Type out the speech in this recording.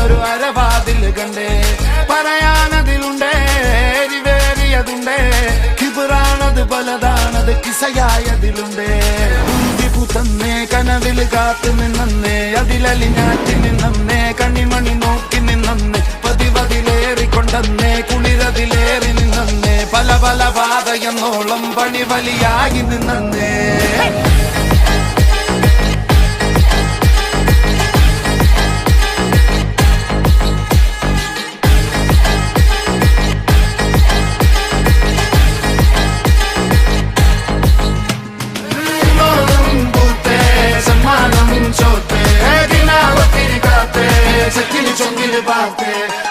ഒരു അരവാതിൽ കണ്ടേ പറയാനതിലുണ്ടേ എരിവേറിയതുണ്ടേ കിബിറാണത് പലതാണത് കിസയായതിലുണ്ടേ പൂത്തന്നേ കനവിൽ കാത്തു നിന്നേ അതിലലിഞ്ഞാറ്റി നിന്നേ കണിമണി നോക്കി നിന്നേ പതിവതിലേറിക്കൊണ്ടന്നേ കുളിരതിലേറി നിന്നേ പല പല പാതയെന്നോളം പണി വലിയായി നിന്നേ se tieni ciongile parte